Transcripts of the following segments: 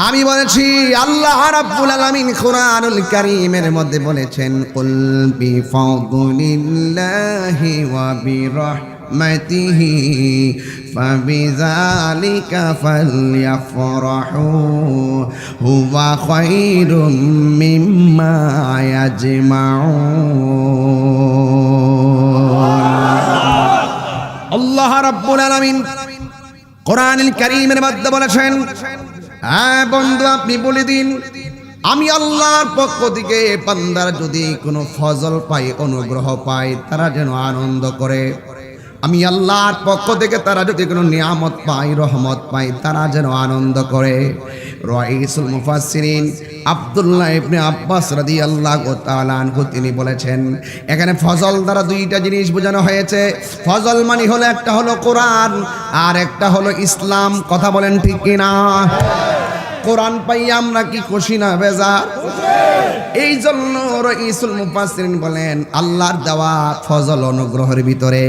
আমি বলেছি আল্লাহ রাব্বুল আলামিন কোরআনুল কারীমের মধ্যে বলেছেন কুল বিফাদলিল্লাহি ওয়া বিরহমাতিহি ফাবিযালিকা ফালইফরাহু হুয়া খায়রুম মিম্মা ইয়াজমাউন। আল্লাহ রাব্বুল আলামিন কোরআনুল কারীমের মধ্যে বলেছেন, হ্যাঁ বন্ধু আপনি বলে দিন আমি আল্লাহর পক্ষ থেকে বান্দার যদি কোনো ফজল পায়, অনুগ্রহ পায়, তারা যেন আনন্দ করে। আমি আল্লাহর পক্ষ থেকে তারা যদি কোনো নিয়ামত পায়, রহমত পায়, তারা যেন আনন্দ করে। রাইসুল মুফাসসিরিন আব্দুল্লাহ ইবনে আব্বাস রাদিয়াল্লাহু তাআলা আনহু তিনি বলেছেন, এখানে ফজল দ্বারা দুইটা জিনিস বোঝানো হয়েছে। ফজল মানে হলো একটা হলো কোরআন আর একটা হলো ইসলাম। কথা বলেন ঠিক কিনা? কোরআন পাই আমরা কি খুশি না বেজার? এই জন্য রাইসুল মুফাসসিরিন বলেন আল্লাহর দেওয়া ফজল অনুগ্রহের ভিতরে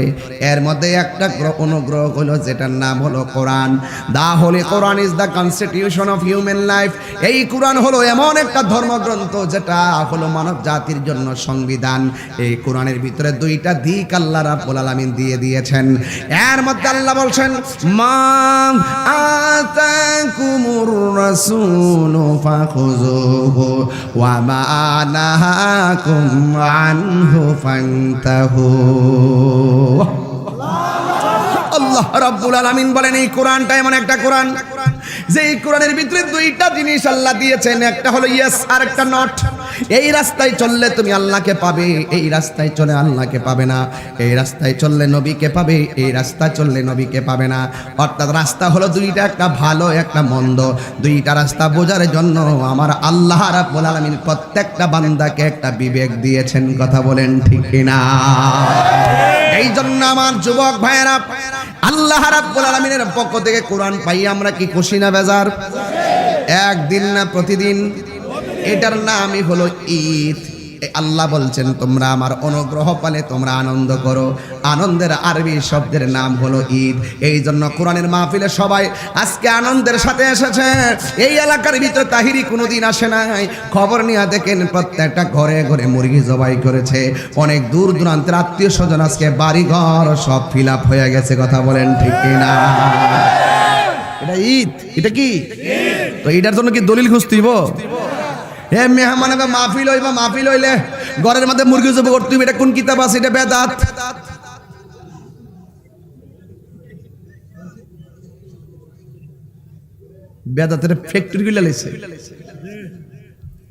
এর মধ্যে একটা অনুগ্রহ হলো যেটার নাম হলো Quran. The holy Quran is the constitution of human life. এই কোরআন হলো এমন একটা ধর্মগ্রন্থ যেটা হলো মানব জাতির জন্য সংবিধান। এই কোরআনের ভিতরে দুইটা দিক আল্লাহ রাব্বুল আলামিন দিয়ে দিয়েছেন। এর মধ্যে আল্লাহ বলছেন মা আতাকুমুর রাসূলু ফাখুযুহু ওয়া মা নাহাকুম আনহু ফান্তাহু। আল্লাহ রাব্বুল আলামিন বলেন এই কোরআনটা এমন একটা কোরআন যে এই কোরআনের ভিতরে দুইটা জিনিস আল্লাহ দিয়েছেন, একটা হলো ইয়েস আর একটা নট। এই রাস্তায় চললে তুমি আল্লাহকে পাবে, এই রাস্তায় চলে আল্লাহকে পাবে না। এই রাস্তায় চললে নবীকে পাবে, এই রাস্তায় চললে নবীকে পাবে না। অর্থাৎ রাস্তা হলো দুইটা, একটা ভালো একটা মন্দ। দুইটা রাস্তা বোঝার জন্য আমার আল্লাহ রাব্বুল আলামিন প্রত্যেকটা বান্দাকে একটা বিবেক দিয়েছেন। কথা বলেন ঠিক কিনা? এই জন্য আমার যুবক ভাইয়েরা আল্লাহ রাব্বুল আলামিনের পক্ষ থেকে কোরআন পাই আমরা কি খুশি না বেজার? একদিন না প্রতিদিন? এটার নামই হলো ঈদ। আল্লাহ বলছেন তোমরা আমার অনুগ্রহ পালে তোমরা আনন্দ করো। আনন্দের আরবি শব্দের নাম হলো ঈদ। এই জন্য কোরআনের মাহফিলে সবাই আজকে আনন্দের সাথে এসেছে। এই এলাকার ভিতরে তাহিরি কোনোদিন আসে নাই। খবর নিয়ে দেখেন প্রত্যেকটা ঘরে ঘরে মুরগি জবাই করেছে। অনেক দূর দূরান্তের আত্মীয় স্বজন আজকে বাড়ি ঘর সব ফিল আপ হয়ে গেছে। কথা বলেন ঠিক কিনা? এটা ঈদ। এটা কি? তো এটার জন্য কি দলিল খুঁজতেইব? হে মেহমানকে মাহফিল হইবা, মাহফিল হইলে ঘরের মধ্যে মুরগি জব করতে হবে, এটা কোন কিতাব আছে? এটা বেদাত। বেদাতের ফ্যাক্টরি খুলে লাইছে,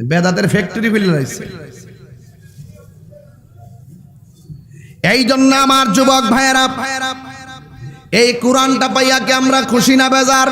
বেদাতের ফ্যাক্টরি খুলে লাইছে। এই জন্য আমার যুবক ভাইয়েরা এই কোরআনটা পাইয়া কি আমরা খুশি না বেজার?